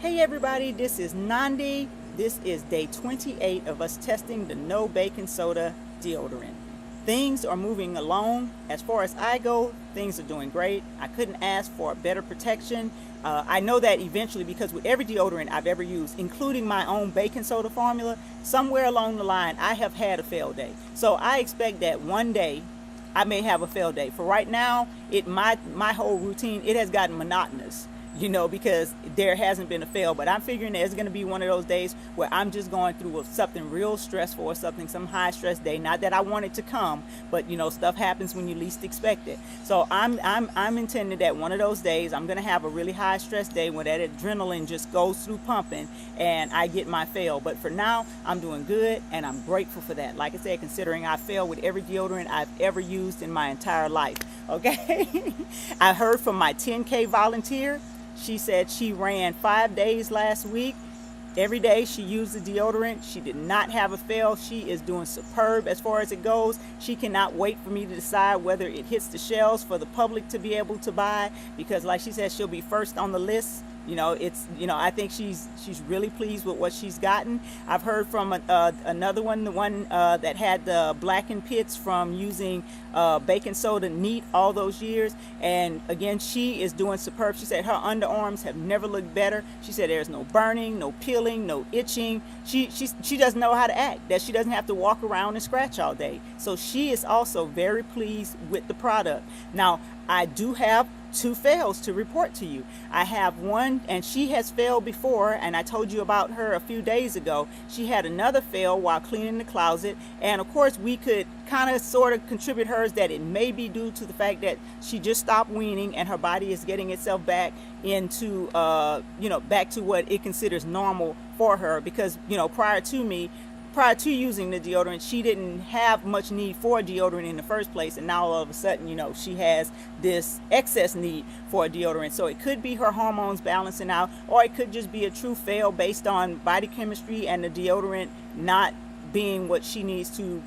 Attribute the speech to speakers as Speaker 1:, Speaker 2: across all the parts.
Speaker 1: Hey everybody, this is Nandi. This is day 28 of us testing the no baking soda deodorant. Things are moving along. As far as I go, things are doing great. I couldn't ask for better protection. I know that eventually, because with every deodorant I've ever used, including my own baking soda formula, somewhere along the line I have had a fail day. So I expect that one day I may have a fail day. For right now, my whole routine, it has gotten monotonous, because there hasn't been a fail. But I'm figuring there's going to be one of those days where I'm just going through something real stressful or some high stress day. Not that I want it to come, but stuff happens when you least expect it. So I'm intending that one of those days I'm going to have a really high stress day where that adrenaline just goes through pumping and I get my fail. But for now, I'm doing good and I'm grateful for that. Like I said, considering I failed with every deodorant I've ever used in my entire life. Okay. I heard from my 10K volunteer. She said she ran 5 days last week. Every day she used the deodorant. She did not have a fail. She is doing superb as far as it goes. She cannot wait for me to decide whether it hits the shelves for the public to be able to buy, because like she said, she'll be first on the list. I think she's really pleased with what she's gotten. I've heard from another one, the one that had the blackened pits from using baking soda neat all those years. And again, she is doing superb. She said her underarms have never looked better. She said there's no burning, no peeling, no itching. She doesn't know how to act, that she doesn't have to walk around and scratch all day. So she is also very pleased with the product. Now, I do have 2 fails to report to you. I have one, and she has failed before, and I told you about her a few days ago. She had another fail while cleaning the closet, and of course we could kind of sort of contribute hers that it may be due to the fact that she just stopped weaning and her body is getting itself back into back to what it considers normal for her, because prior to using the deodorant, she didn't have much need for deodorant in the first place, and now all of a sudden, she has this excess need for a deodorant. So it could be her hormones balancing out, or it could just be a true fail based on body chemistry and the deodorant not being what she needs to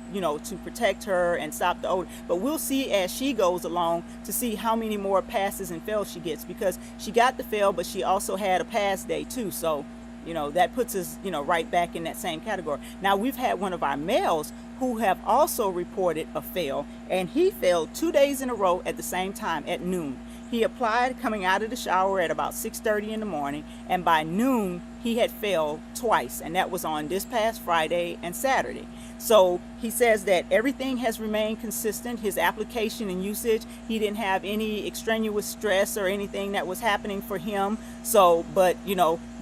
Speaker 1: protect her and stop the odor. But we'll see as she goes along to see how many more passes and fails she gets, because she got the fail, but she also had a pass day too. So that puts us, right back in that same category. Now, we've had one of our males who have also reported a fail, and he failed 2 days in a row at the same time at noon. He applied coming out of the shower at about 6:30 in the morning, and by noon he had failed twice, and that was on this past Friday and Saturday. So he says that everything has remained consistent. His application and usage, he didn't have any extraneous stress or anything that was happening for him. So, but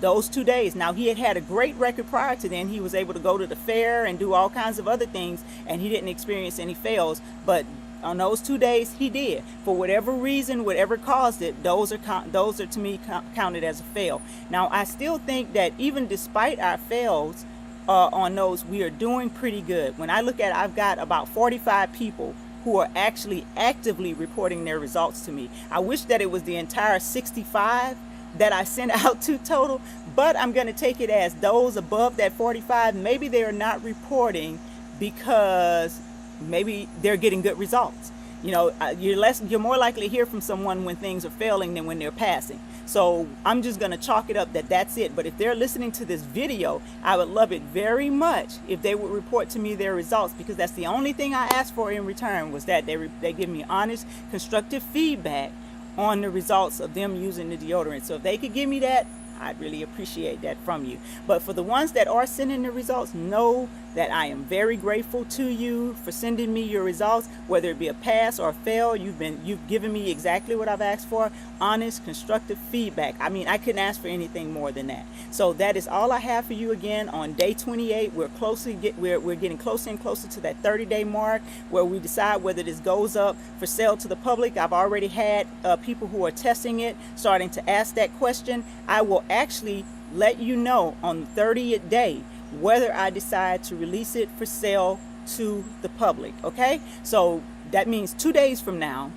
Speaker 1: those 2 days, now he had a great record prior to then. He was able to go to the fair and do all kinds of other things, and he didn't experience any fails. But on those 2 days, he did. For whatever reason, whatever caused it, those are to me counted as a fail. Now, I still think that even despite our fails on those, we are doing pretty good. When I look at it, I've got about 45 people who are actually actively reporting their results to me. I wish that it was the entire 65 that I sent out to total, but I'm going to take it as those above that 45, maybe they're not reporting because maybe they're getting good results. You're more likely to hear from someone when things are failing than when they're passing. So I'm just going to chalk it up that that's it. But if they're listening to this video, I would love it very much if they would report to me their results, because that's the only thing I asked for in return, was that they give me honest, constructive feedback on the results of them using the deodorant. So if they could give me that, I'd really appreciate that from you. But for the ones that are sending the results, know that I am very grateful to you for sending me your results, whether it be a pass or a fail. You've given me exactly what I've asked for, honest, constructive feedback. I mean, I couldn't ask for anything more than that. So that is all I have for you again on day 28. We're getting closer and closer to that 30-day mark where we decide whether this goes up for sale to the public. I've already had people who are testing it starting to ask that question. I will actually let you know on the 30th day whether I decide to release it for sale to the public. Okay, so that means 2 days from now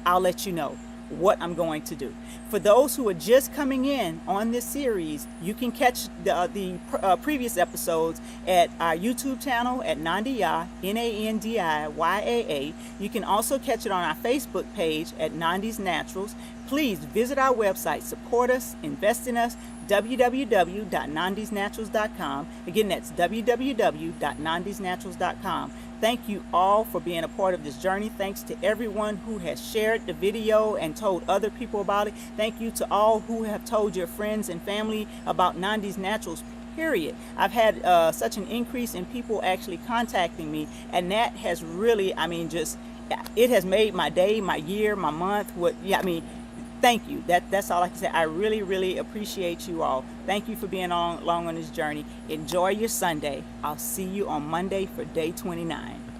Speaker 1: I'll let you know what I'm going to do. For those who are just coming in on this series, you can catch the previous episodes at our YouTube channel at Nandiyaa, Nandiyaa. You can also catch it on our Facebook page at Nandi's Naturals. Please visit our website, support us, invest in us, www.nandisnaturals.com. Again, that's www.nandisnaturals.com. Thank you all for being a part of this journey. Thanks to everyone who has shared the video and told other people about it. Thank you to all who have told your friends and family about Nandi's Naturals, period. I've had such an increase in people actually contacting me, and that has really, it has made my day, my year, my month. Thank you. That's all I can say. I really, really appreciate you all. Thank you for being along on this journey. Enjoy your Sunday. I'll see you on Monday for day 29.